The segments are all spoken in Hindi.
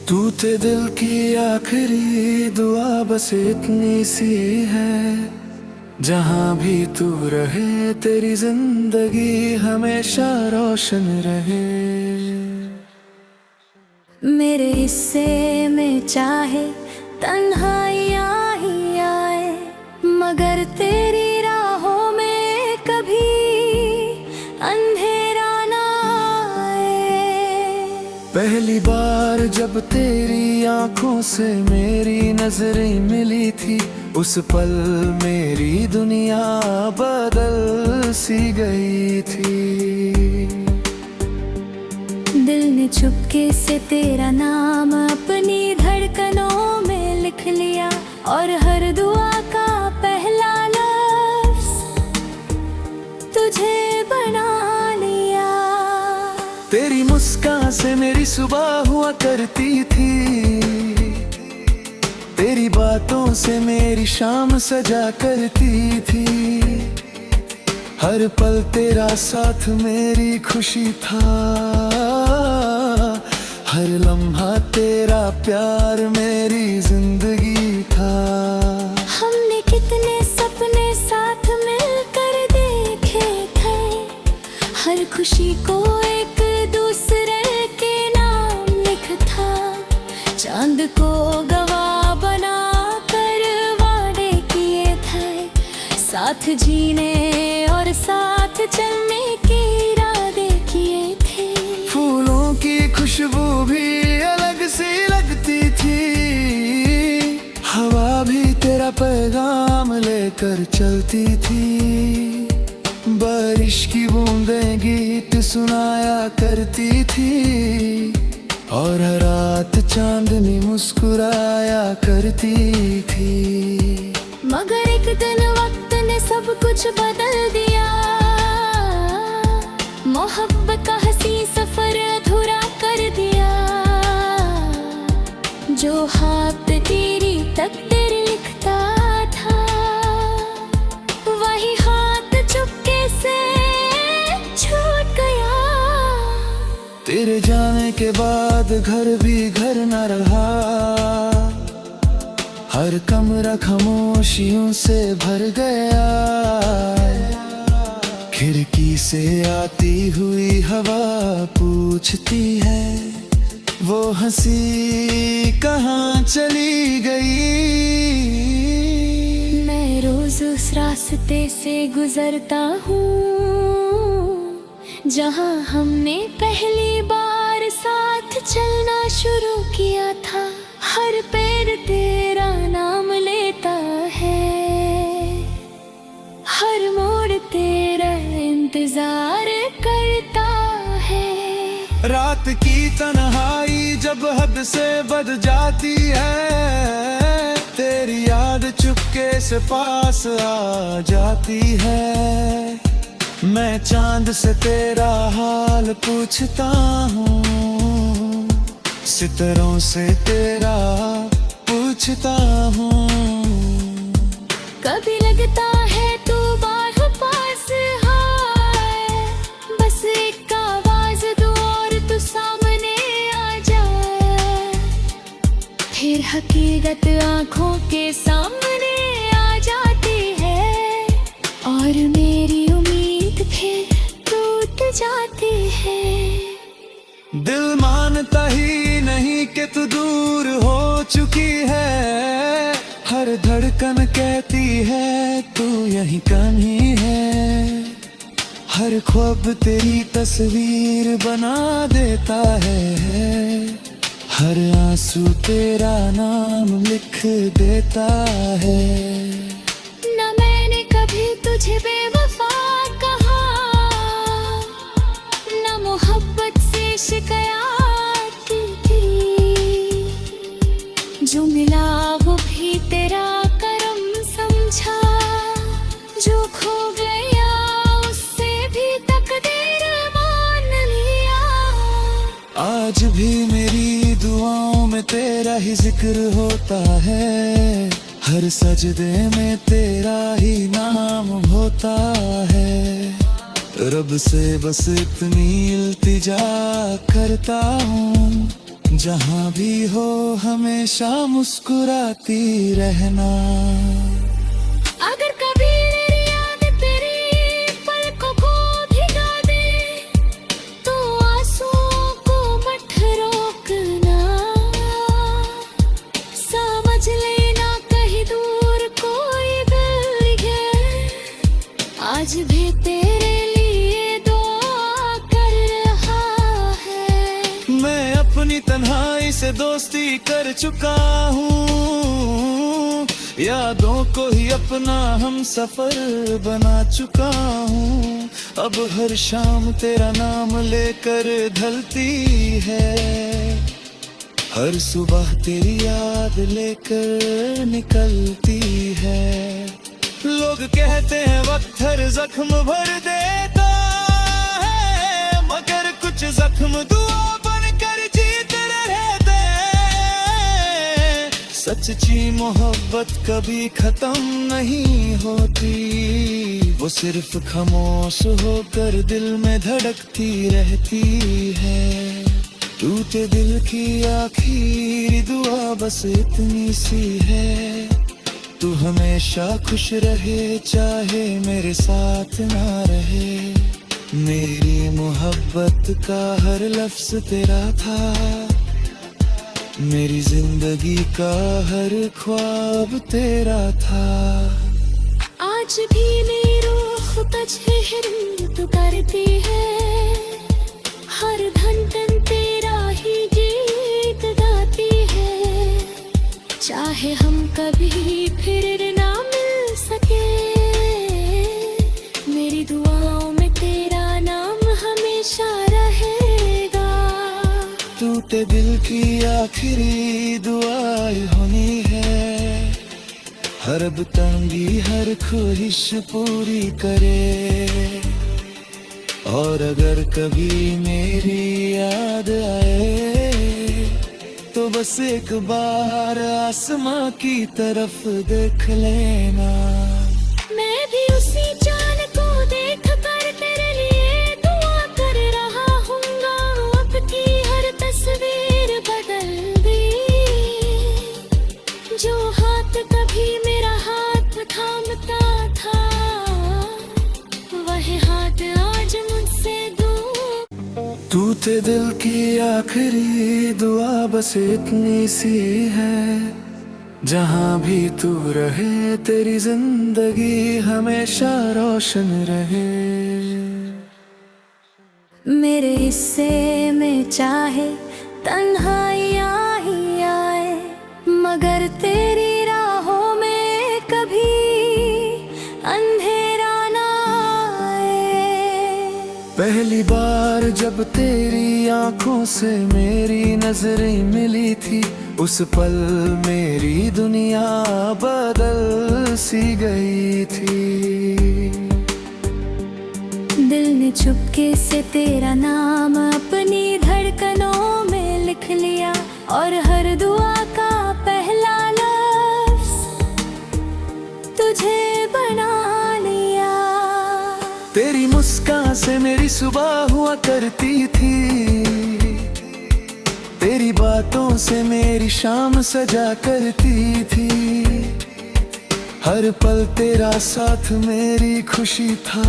तू थे दिल की आखिरी दुआ बस इतनी सी है, जहाँ भी तू रहे तेरी जिंदगी हमेशा रोशन रहे। मेरे हिस्से में चाहे तन्हाइयाँ ही आए, मगर तेरी राहों में कभी अंधेरा ना आए। पहली बार जब तेरी आंखों से मेरी नजरें मिली थी, उस पल मेरी दुनिया बदल सी गई थी। दिल ने चुपके से तेरा नाम अपनी धड़कनों में लिख लिया, और हर दुआ का पहला लफ्ज तुझे बना लिया। तेरी मुस्कान से मेरी सुबह हुआ करती थी, तेरी बातों से मेरी शाम सजा करती थी। हर पल तेरा साथ मेरी खुशी था, हर लम्हा तेरा प्यार मेरी जिंदगी था। हमने कितने सपने साथ मिलकर देखे थे, हर खुशी को एक दूसरे के नाम लिख था। चांद को गवाह बना कर वादे किए थे, साथ जीने और साथ चलने के इरादे किए थे। फूलों की खुशबू भी अलग सी लगती थी, हवा भी तेरा पैगाम लेकर चलती थी। बारिश की बूंदें गीत सुनाया करती थी, और हर रात चांदनी मुस्कुराया करती थी। मगर एक दिन वक्त ने सब कुछ बदल दिया, मोहब्बत का हंसी सफर अधूरा कर दिया। जो हाथ तेरी तकदीर लिखता था, वही हाथ चुपके से छूट गया। तेरे जाने के बाद घर भी घर न रहा, हर कमरा खामोशियों से भर गया। खिड़की से आती हुई हवा पूछती है, वो हंसी कहाँ चली गई। मैं रोज उस रास्ते से गुजरता हूँ, जहाँ हमने पहली बार साथ चलना शुरू किया था। हर पैर तेरा नाम लेता है, हर मोड़ तेरा इंतजार करता है। रात की तन्हाई जब हद से बढ़ जाती है, तेरी याद चुपके से पास आ जाती है। मैं चांद से तेरा हाल पूछता हूँ, सितारों से तेरा पूछता हूँ। कभी लगता है तू बार पास है, बस एक आवाज दो और तू सामने आ जाए। फिर हकीकत आंखों के सामने आ जाती है, और मेरी उम्मीद फिर टूट जाती है। दिल मानता ही नहीं कि तू दूर हो चुकी है, हर धड़कन कहती है तू यहीं कहीं है। हर ख्वाब तेरी तस्वीर बना देता है, हर आंसू तेरा नाम लिख देता है। न मैंने कभी तुझे बेवफा कहा, न मोहब्बत से शिकायत की। जो मिला वो भी तेरा करम समझा, जो खो गया उससे भी तकदीर मान लिया। आज भी मेरी दुआओं में तेरा ही जिक्र होता है, हर सजदे में तेरा ही नाम होता है। रब से बस इतनी इल्तिजा करता हूँ, जहाँ भी हो हमेशा मुस्कुराती रहना। अगर कभी मेरी याद तेरी पलकों को भिगा दे, तो आंसुओं को मत रोकना। समझ लेना कहीं दूर कोई दिल है, आज भी तेरे लिए दुआ कर रहा है। मैं अपनी तन्हाई से दोस्ती कर चुका हूँ, यादों को ही अपना हम सफर बना चुका हूँ। अब हर शाम तेरा नाम लेकर ढलती है, हर सुबह तेरी याद लेकर निकलती है। लोग कहते हैं वक्त हर जख्म भर देता है, मगर कुछ जख्म दुआ बनकर जीते रहते हैं। सच्ची मोहब्बत कभी खत्म नहीं होती, वो सिर्फ खामोश होकर दिल में धड़कती रहती है। टूटे दिल की आखिरी दुआ बस इतनी सी है, तू हमेशा खुश रहे चाहे मेरे साथ ना रहे। मेरी मोहब्बत का हर लफ्ज तेरा था, मेरी जिंदगी का हर ख्वाब तेरा था। आज भी मेरी रूह तुझे तू करती है, हर धड़कन तेरा ही गीत गाती है। चाहे हम कभी फिर ना मिल सके, मेरी दुआओं में तेरा नाम हमेशा रहेगा। टूटे दिल की आखिरी दुआएं होनी है, हर अब तंगी हर ख्वाहिश पूरी करे। और अगर कभी मेरी याद आए, तो बस एक बार आसमां की तरफ देख लेना। मैं भी उसी चांद को देख कर तेरे लिए दुआ कर रहा हूँगा। अब की हर तस्वीर बदल दी, जो हाथ कभी मेरा हाथ थामता था, वह हाथ आज मुझसे दूर। टूटे दिल की आखिरी दुआ बस इतनी सी है, जहाँ भी तू रहे तेरी जिंदगी हमेशा रोशन रहे। मेरे हिस्से में चाहे तन्हाइयाँ ही आए, मगर तेरी राहों में कभी अंधेरा ना आए। पहली बार जब तेरी आंखों से मेरी नजरें मिली थी, उस पल मेरी दुनिया बदल सी गई थी। दिल ने चुपके से तेरा नाम अपनी धड़कनों में लिख लिया, और हर दुआ का पहला लफ्ज तुझे बना लिया। तेरी मुस्कान से मेरी सुबह हुआ करती थी, तेरी बातों से मेरी शाम सजा करती थी। हर पल तेरा साथ मेरी खुशी था,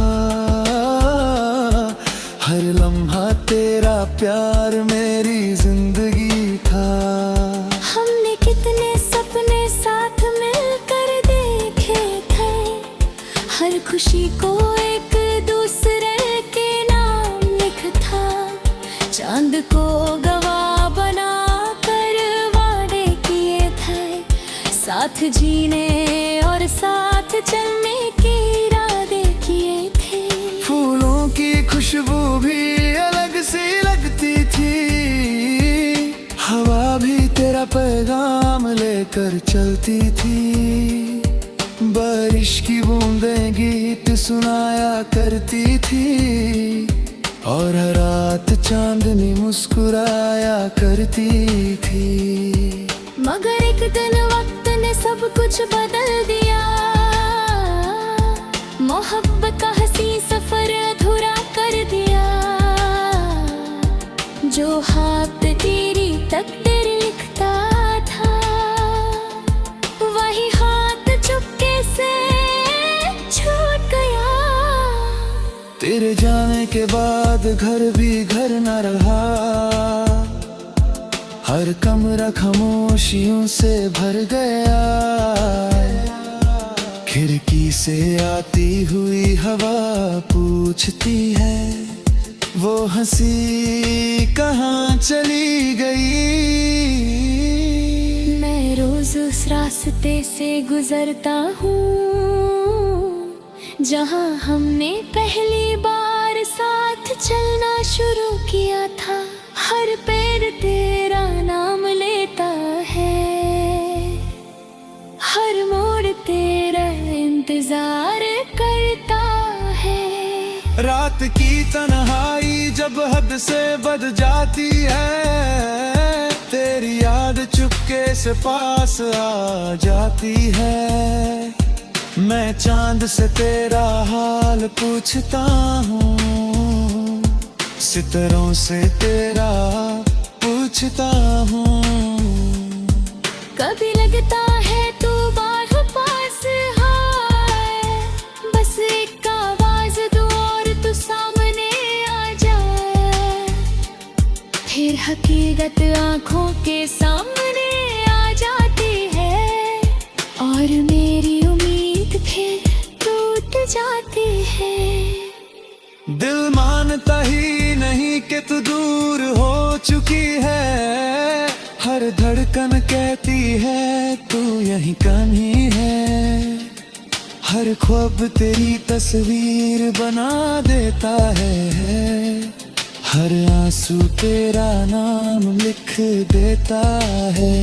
हर लम्हा तेरा प्यार मेरी जिंदगी था। हमने कितने सपने साथ मिलकर देखे थे, हर खुशी को एक दूसरे के नाम लिखा। चांद को गवाह बना कर वादे किए थे, साथ जीने और साथ चलने के इरादे किए थे। फूलों की खुशबू भी अलग सी लगती थी, हवा भी तेरा पैगाम लेकर चलती थी। बारिश की बूंदें गीत सुनाया करती थी, और हर रात चांदनी मुस्कुराया करती थी। मगर एक दिन वक्त ने सब कुछ बदल दिया, मोहब्बत का हसी सफर अधूरा कर दिया। जो हाथ तेरी तकदीर लिखता था, वही हाथ चुपके से छूट गया। तेरे जाने के बाद घर भी घर न रहा, हर कमरा खामोशियों से भर गया। खिड़की से आती हुई हवा पूछती है, वो हंसी कहाँ चली गई। मैं रोज उस रास्ते से गुजरता हूँ जहाँ हमने पहली बार साथ चलना शुरू किया था। हर पैर तेरा नाम लेता है, हर मोड़ तेरा इंतजार करता है। रात की तन्हाई जब हद से बढ़ जाती है, तेरी याद चुपके से पास आ जाती है। मैं चांद से तेरा हाल पूछता हूँ, सितारों से तेरा पूछता हूँ। कभी लगता है तू बाहर पास है, बस एक आवाज दो और तू सामने आ जाए। फिर हकीकत आंखों के सामने आ जाती है, और मेरी उम्मीद फिर टूट जाती है। दिल मानता ही नहीं कि तू दूर हो चुकी है, हर धड़कन कहती है तू यहीं कहीं है। हर ख्वाब तेरी तस्वीर बना देता है, हर आंसू तेरा नाम लिख देता है।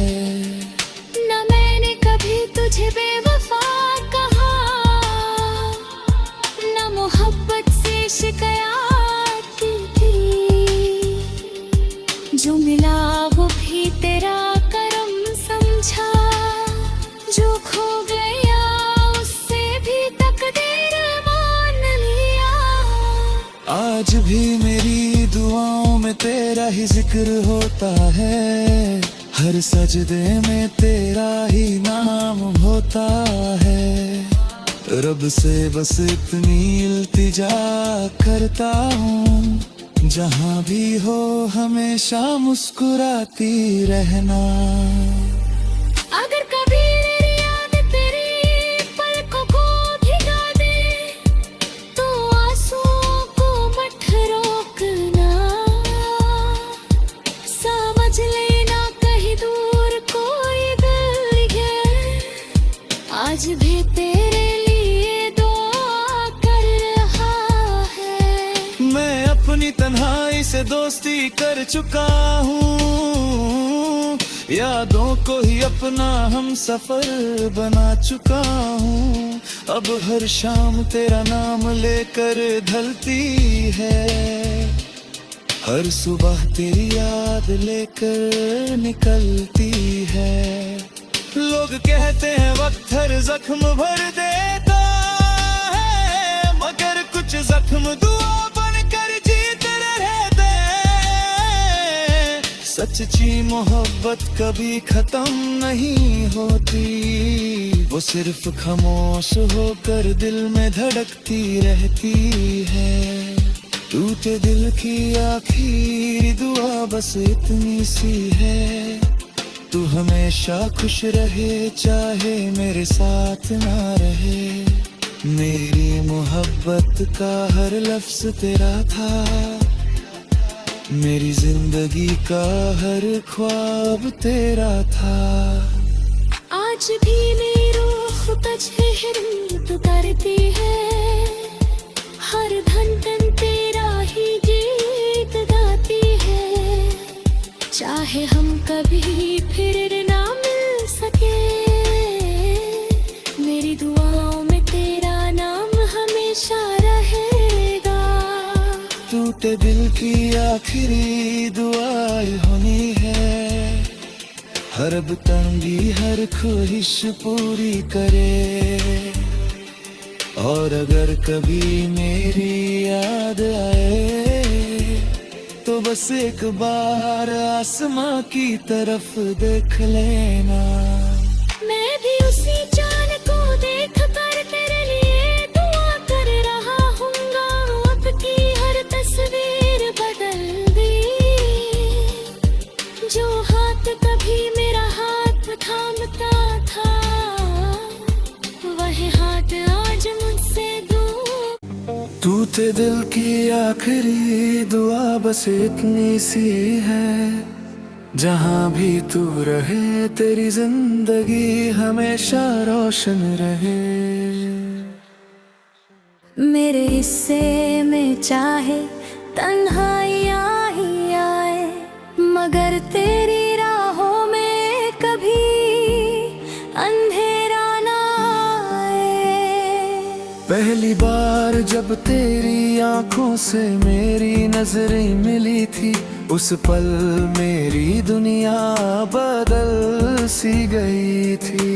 न मैंने कभी तुझे बेवफा कहा, न मोहब्बत से शिकायत की थी। जो मिला वो भी तेरा करम समझा, जो खो गया उससे भी तकदीर मान लिया। आज भी मेरी दुआओं में तेरा ही जिक्र होता है, हर सजदे में तेरा ही नाम होता है। रब से बस इतनी इल्तिजा करता हूँ, जहाँ भी हो हमेशा मुस्कुराती रहना। अगर कभी मेरी याद तेरी पलकों को भिगा दे, तो आंसुओं को मत रोकना। समझ लेना कहीं दूर कोई दिल है, आज भी तेरे लिए दुआ कर रहा है। मैं अपनी तन्हाई से दोस्ती कर चुका हूँ, यादों को ही अपना हम सफर बना चुका हूँ। अब हर शाम तेरा नाम लेकर ढलती है, हर सुबह तेरी याद लेकर निकलती है। लोग कहते हैं वक्त हर जख्म भर देता है, मगर कुछ जख्म दुआ बनकर जीते रहते हैं। सच्ची मोहब्बत कभी खत्म नहीं होती, वो सिर्फ खामोश होकर दिल में धड़कती रहती है। टूटे दिल की आखिरी दुआ बस इतनी सी है, तू हमेशा खुश रहे चाहे मेरे साथ ना रहे। मेरी मोहब्बत का हर लफ्ज तेरा था, मेरी जिंदगी का हर ख्वाब तेरा था। आज भी मेरी रूह तुझे हिम्मत करती है, हर धड़कन तेरा ही गीत गाती है। चाहे हम कभी फिर ना मिल सके, मेरी दुआओं में तेरा नाम हमेशा रहेगा। टूटे दिल की आखिरी दुआएं होनी है, हर अब तंगी हर ख्वाहिश पूरी करे। और अगर कभी मेरी याद आए तो तो बस एक बार आसमां की तरफ देख लेना। मैं भी उसी चांद को देख कर तेरे लिए दुआ कर रहा हूँगा। अब की हर तस्वीर बदल दी, जो हाथ कभी मेरा हाथ थामता था, वह हाथ आज मुझसे दूर। तू ते दिल की आखिरी दुआ बस इतनी सी है, जहाँ भी तू रहे तेरी जिंदगी हमेशा रोशन रहे। मेरे हिस्से में चाहे तन्हाइयाँ ही आए, मगर तेरी राहों में कभी अंधेरा ना आए। पहली बार जब तेरी आंखों से मेरी नजरें मिली थी, उस पल मेरी दुनिया बदल सी गई थी।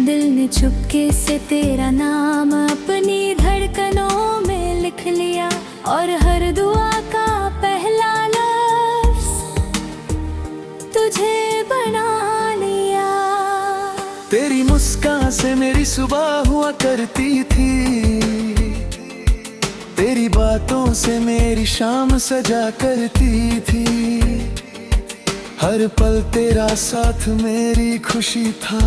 दिल ने चुपके से तेरा नाम अपनी धड़कनों में लिख लिया, और हर दुआ का पहला लफ्ज तुझे बना लिया। तेरी मुस्कान से मेरी सुबह हुआ करती थी, तेरी बातों से मेरी शाम सजा करती थी। हर पल तेरा साथ मेरी खुशी था,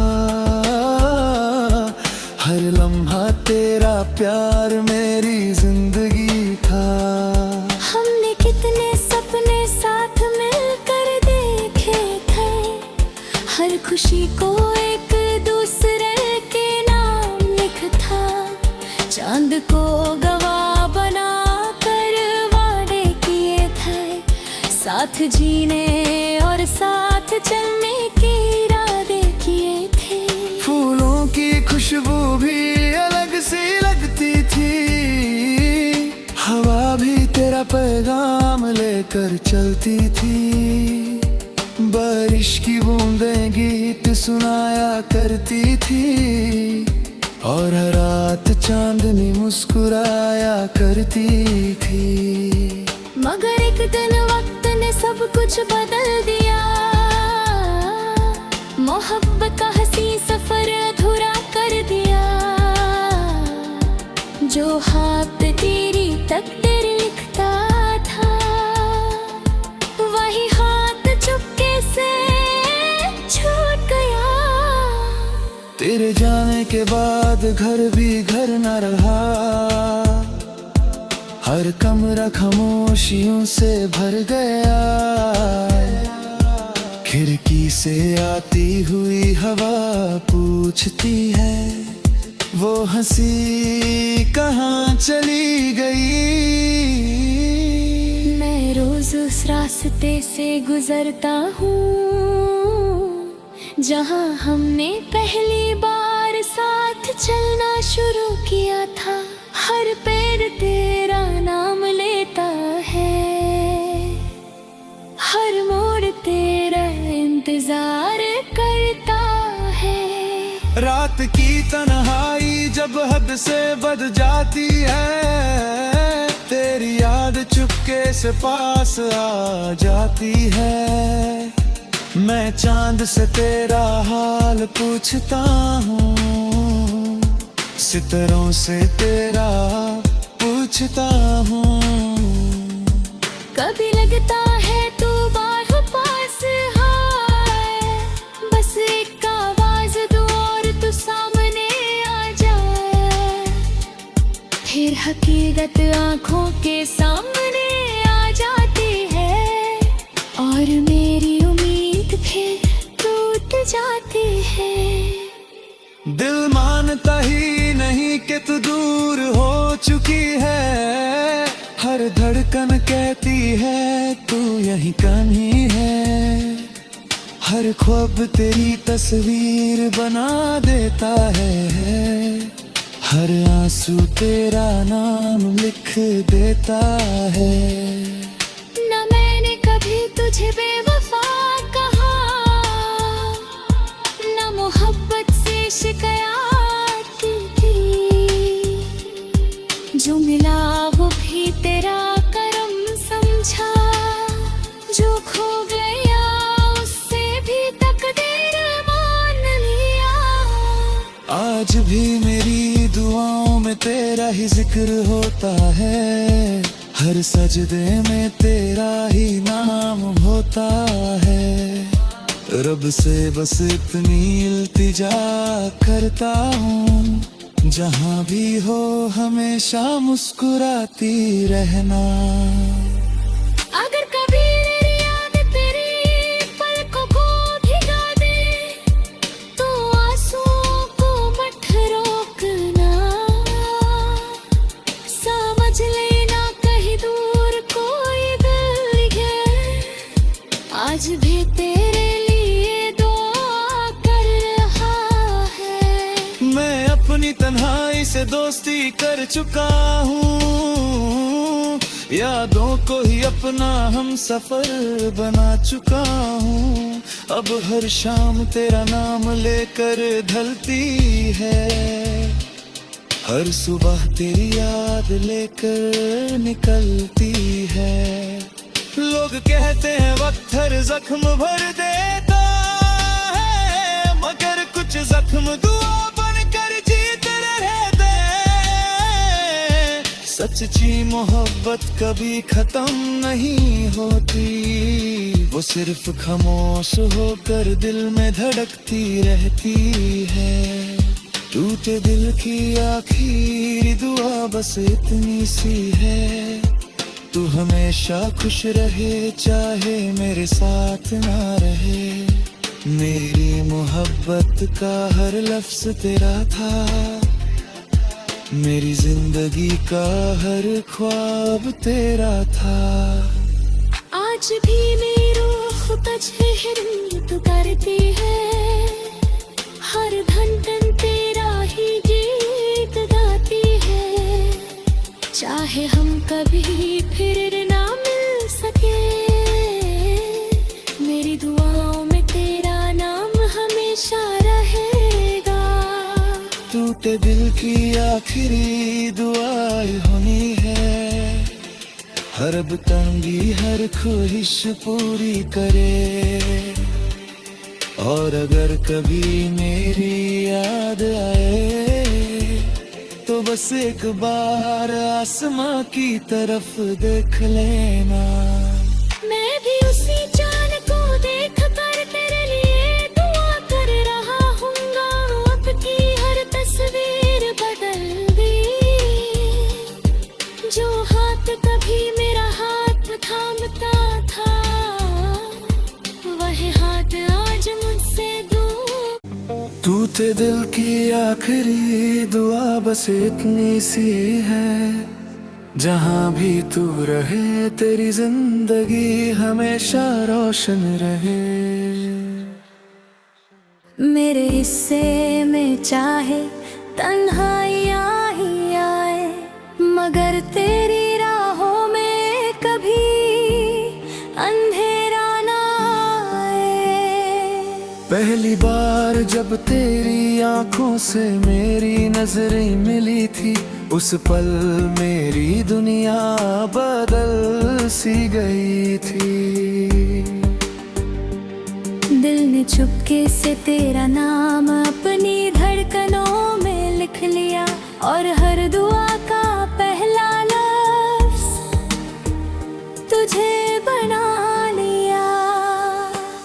हर लम्हा तेरा प्यार मेरी जिंदगी था। हमने कितने सपने साथ मिलकर देखे थे, हर खुशी को एक दूसरे के नाम लिख था। चांद को गवाह बना कर वादे किए थे, साथ जीने और साथ चलने के इरादे किए थे। फूलों की खुशबू भी अलग सी लगती थी, हवा भी तेरा पैगाम लेकर चलती थी। बारिश की बूंदें गीत सुनाया करती थी, और हर रात चांदनी मुस्कुराया करती थी। मगर एक दिन वक्त ने सब कुछ बदल दिया, मोहब्बत का हंसी सफर अधूरा कर दिया। जो हाथ तेरी तकदीर लिखता था, वही हाथ चुपके से छूट गया। तेरे जाने के बाद घर भी घर न रहा, हर कमरा खामोशियों से भर गया। खिड़की से आती हुई हवा पूछती है, वो हंसी कहाँ चली गई। मैं रोज उस रास्ते से गुजरता हूँ, जहाँ हमने पहली बार साथ चलना शुरू किया था। हर पेड़ तेरा नाम लेता है, हर मोड़ तेरा इंतजार करता है। रात की तन्हाई जब हद से बढ़ जाती है, तेरी याद चुपके से पास आ जाती है। मैं चांद से तेरा हाल पूछता हूँ, सितारों से तेरा पूछता हूँ। कभी लगता है तू बाहर पास है, बस एक आवाज दो और तू सामने आ जाए। फिर हकीकत आंखों के सामने आ जाती है, और मेरी उम्मीद फिर टूट जाती है। दिल मानता ही नहीं कि तू दूर हो चुकी है, हर धड़कन कहती है तू यहीं कहीं है। हर ख्वाब तेरी तस्वीर बना देता है, हर आंसू तेरा नाम लिख देता है। न मैंने कभी तुझे बेवफा कहा, न मोहब्बत से शिकायत की, जो मिला वो भी तेरा आज भी मेरी दुआओं में तेरा ही जिक्र होता है, हर सजदे में तेरा ही नाम होता है। रब से बस इतनी इल्तिजा करता हूँ, जहाँ भी हो हमेशा मुस्कुराती रहना। अगर कभी मेरी याद तेरी पलकों को भिगा दे, तो आंसुओं को मत रोकना। समझ लेना कहीं दूर कोई दिल है, आज भी तेरे लिए दुआ कर रहा है। मैं अपनी तन्हाई से दोस्ती कर चुका हूँ, यादों को ही अपना हम सफर बना चुका हूँ। अब हर शाम तेरा नाम लेकर ढलती है, हर सुबह तेरी याद लेकर निकलती है। लोग कहते हैं वक्त हर जख्म भर देता है, मगर कुछ जख्म दुआ बनकर जीते रहते हैं। सच्ची मोहब्बत कभी खत्म नहीं होती, वो सिर्फ खामोश होकर दिल में धड़कती रहती है। टूटे दिल की आखिरी दुआ बस इतनी सी है, तू हमेशा खुश रहे चाहे मेरे साथ ना रहे। मेरी मोहब्बत का हर लफ्ज तेरा था, मेरी जिंदगी का हर ख्वाब तेरा था। आज भी मेरी रूह तजहिर करती है, हर धड़कन तेरा ही गीत गाती है। चाहे हम कभी फिर ना मिल सके, मेरी दुआओं में तेरा नाम हमेशा रहेगा। टूटे दिल की आखिरी दुआ होनी है, हर अब तंगी हर ख्वाहिश पूरी करे। और अगर कभी मेरी याद आए, तो बस एक बार आसमां की तरफ देख लेना। मैं भी उसी चांद को देख कर तेरे लिए दुआ कर रहा हूँगा। अब की हर तस्वीर बदल दी, जो हाथ कभी मेरा हाथ थामता था, वह हाथ आज मुझसे दूर। टूटे दिल की आखिरी दुआ बस इतनी सी है, जहाँ भी तू रहे तेरी जिंदगी हमेशा रोशन रहे। मेरे हिस्से में चाहे तन्हाइयाँ ही आए, मगर तेरी राहों में कभी अंधेरा ना आए। पहली बार जब तेरी आंखों से मेरी नजरें मिली थी, उस पल मेरी दुनिया बदल सी गई थी। दिल ने चुपके से तेरा नाम अपनी धड़कनों में लिख लिया, और हर दुआ का पहला लफ्ज तुझे बना लिया।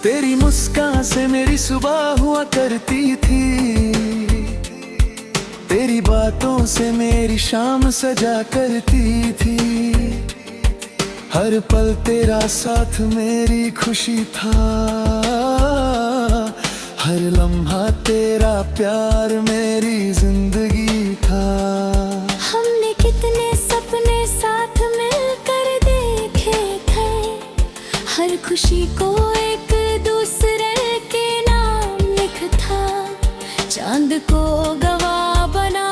तेरी मुस्कान से मेरी सुबह हुआ करती थी, तेरी बातों से मेरी शाम सजा करती थी। हर पल तेरा साथ मेरी खुशी था, हर लम्हा तेरा प्यार मेरी जिंदगी था। हमने कितने सपने साथ मिलकर देखे थे, हर खुशी को एक दूसरे के नाम लिख था। चांद को गवाह बना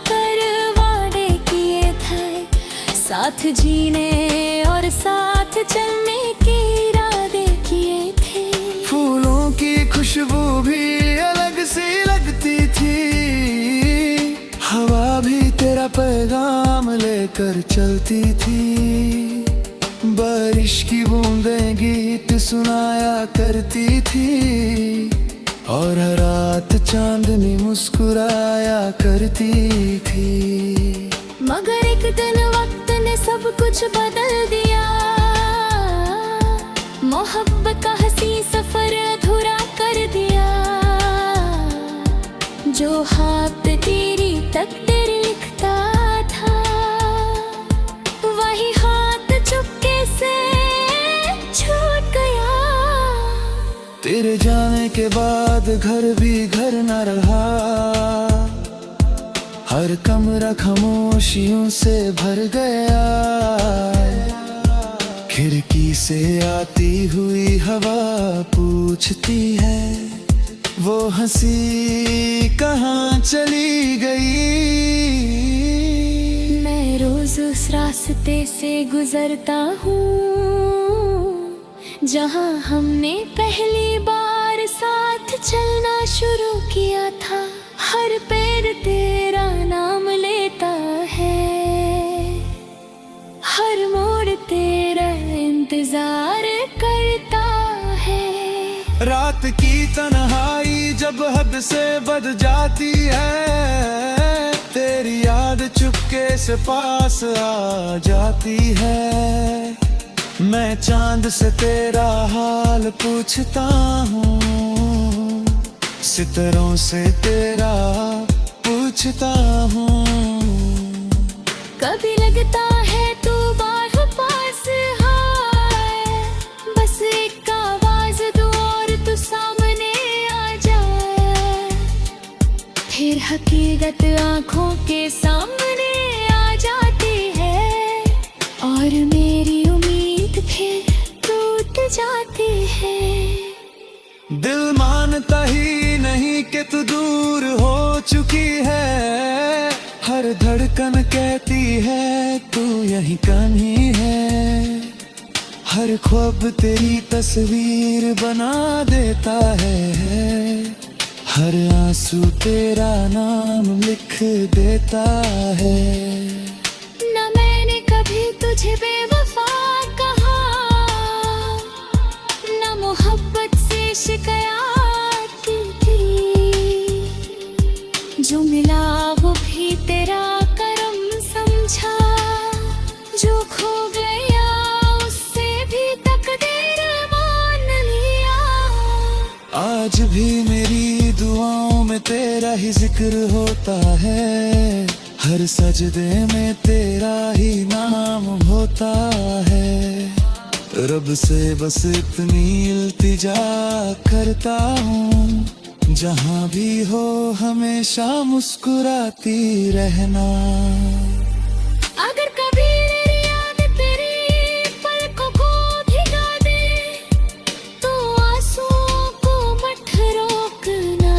कर वादे किए थे, साथ जीने और साथ चलने के इरादे किए थे। फूलों की खुशबू भी अलग सी लगती थी, हवा भी तेरा पैगाम लेकर चलती थी। बारिश की बूंदें गीत सुनाया करती थी, और हर रात चांदनी मुस्कुराया करती थी। मगर एक दिन वक्त ने सब कुछ बदल दिया। मोहब्बत का हंसी सफर अधूरा कर दिया। जो हाथ तेरी तकदीर लिखता था, वही हाथ चुपके से छूट गया। तेरे जाने के बाद घर भी घर न रहा। हर कमरा खामोशियों से भर गया। खिड़की से आती हुई हवा पूछती है, वो हंसी कहाँ चली गई। मैं रोज उस रास्ते से गुजरता हूँ जहाँ हमने पहली बार साथ चलना शुरू किया था। हर पैर तेरा नाम लेता है, हर मोड़ तेरा इंतजार करता है। रात की तन्हाई जब हद से बढ़ जाती है, तेरी याद चुपके से पास आ जाती है। मैं चांद से तेरा हाल पूछता हूँ, सितारों से तेरा पूछता हूँ। कभी लगता है तू बार पास है, बस एक आवाज दो और तू सामने आ जाए। फिर हकीकत आंखों के सामने आ जाती है और मेरी उम्मीद फिर टूट जाती है। दिल मानता ही नहीं कि तू दूर हो चुकी है। हर धड़कन कहती है तू यहीं कहीं है। हर ख्वाब तेरी तस्वीर बना देता है। हर आंसू तेरा नाम लिख देता है। न मैंने कभी तुझे बेवफा कहा, न मोहब्बत से शिकायत की। जो मिला वो भी तेरा करम समझा, जो खो गया उससे भी तकदीर मान लिया। आज भी मेरी दुआओं में तेरा ही जिक्र होता है। हर सजदे में तेरा ही नाम होता है। रब से बस इतनी इल्तिजा करता हूँ, जहाँ भी हो हमेशा मुस्कुराती रहना। अगर कभी मेरी याद तेरी पलकों को भिगा दे, तो आंसुओं को मत रोकना।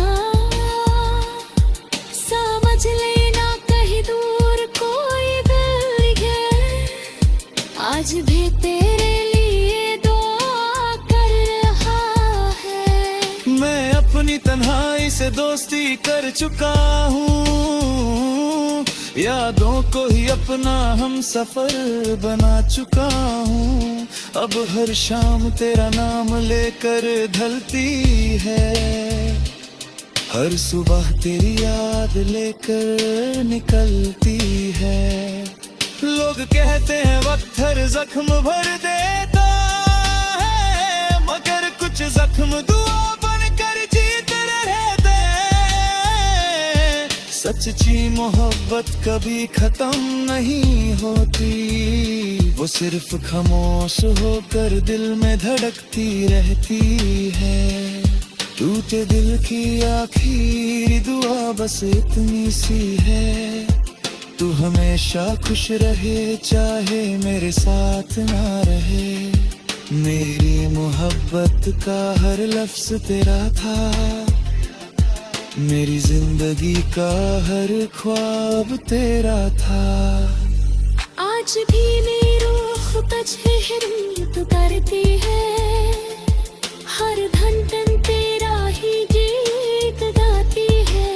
समझ लेना कहीं दूर कोई दिल है, आज भी तेरे लिए दुआ कर रहा है। मैं अपनी तन्हाई से दोस्ती कर चुका हूँ। यादों को ही अपना हम सफर बना चुका हूँ। अब हर शाम तेरा नाम लेकर ढलती है। हर सुबह तेरी याद लेकर निकलती है। लोग कहते हैं वक्त हर जख्म भर देता है, मगर कुछ जख्म दुआ बनकर जीते रहते हैं। सच्ची मोहब्बत कभी खत्म नहीं होती, वो सिर्फ खामोश होकर दिल में धड़कती रहती है। टूटे दिल की आखिरी दुआ बस इतनी सी है, तू हमेशा खुश रहे चाहे मेरे साथ ना रहे। मेरी मोहब्बत का हर लफ्ज तेरा था, मेरी जिंदगी का हर ख्वाब तेरा था। आज भी मेरी रूह तजहिर तो करती है, हर धड़कन तेरा ही गीत गाती है।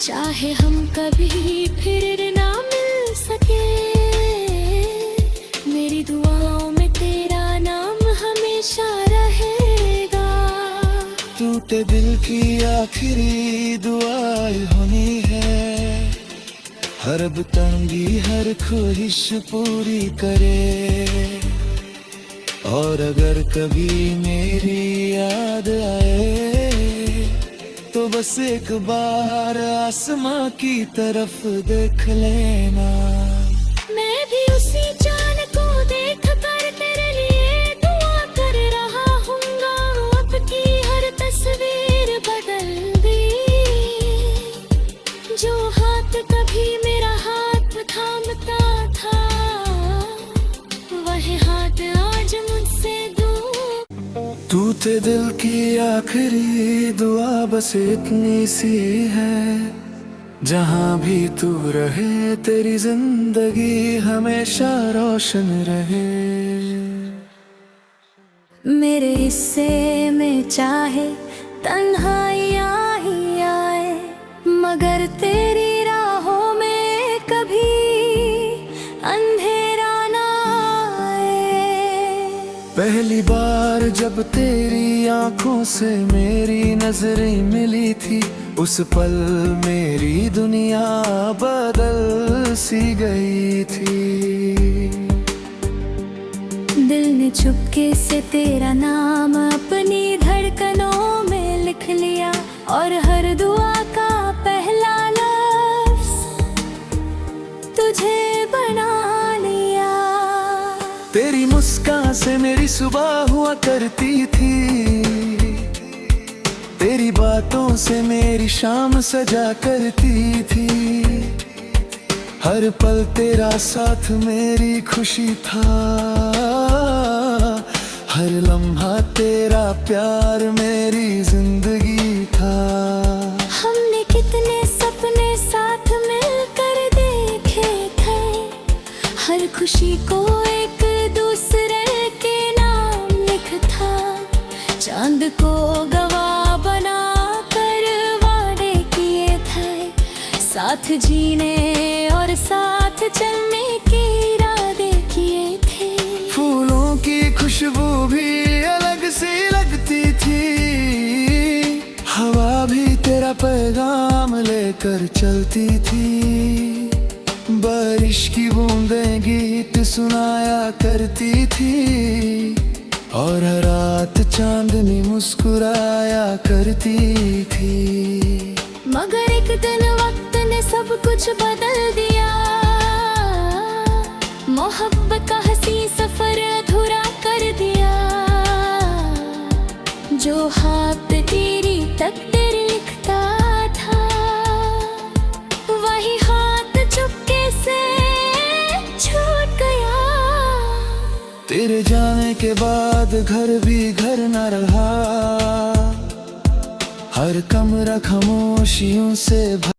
चाहे हम कभी फिर ना मिल सके, मेरी दुआओं में तेरा नाम हमेशा रहेगा। तू टूटे दिल की आखिरी दुआएं होनी है, हर अब तंगी हर ख्वाहिश पूरी करे। और अगर कभी मेरी याद आए तो बस एक बार आसमां की तरफ देख लेना। मैं भी उसी चांद को देख कर तेरे लिए दुआ कर रहा हूँगा। अब की हर तस्वीर बदल दी, जो हाथ कभी मेरा हाथ थामता था, वह हाथ आज मुझसे दूर। टूटे दिल की आखिरी दुआ बस इतनी सी है, जहाँ भी तू रहे तेरी जिंदगी हमेशा रोशन रहे। मेरे हिस्से में चाहे तन्हाइयाँ ही आए, मगर तेरी राहों में कभी अंधेरा ना आए। पहली बार जब तेरी आंखों से मेरी नजरें मिली थी, उस पल मेरी दुनिया बदल सी गई थी। दिल ने चुपके से तेरा नाम अपनी धड़कनों में लिख लिया, और हर दुआ का पहला लफ्ज तुझे बना लिया। तेरी मुस्कान से मेरी सुबह हुआ करती थी, तेरी बातों से मेरी शाम सजा करती थी। हर पल तेरा साथ मेरी खुशी था, हर लम्हा तेरा प्यार मेरी जिंदगी था। हमने कितने सपने साथ मिलकर देखे थे, हर खुशी को एक दूसरे के नाम लिखा। चांद को गवाह बना कर वादे किए थे, साथ जीने और साथ चलने के इरादे किए थे। फूलों की खुशबू भी अलग सी लगती थी, हवा भी तेरा पैगाम लेकर चलती थी। बारिश की बूंदें गीत सुनाया करती थी, और हर रात चांदनी मुस्कुराया करती थी। मगर एक दिन वक्त ने सब कुछ बदल दिया, मोहब्बत का हंसी सफर अधूरा कर दिया। जो हाथ तेरी तकदीर लिखता था, वही हाथ चुपके से छूट गया। तेरे जाने के बाद घर भी घर न रहा, हर कमरा खामोशियों से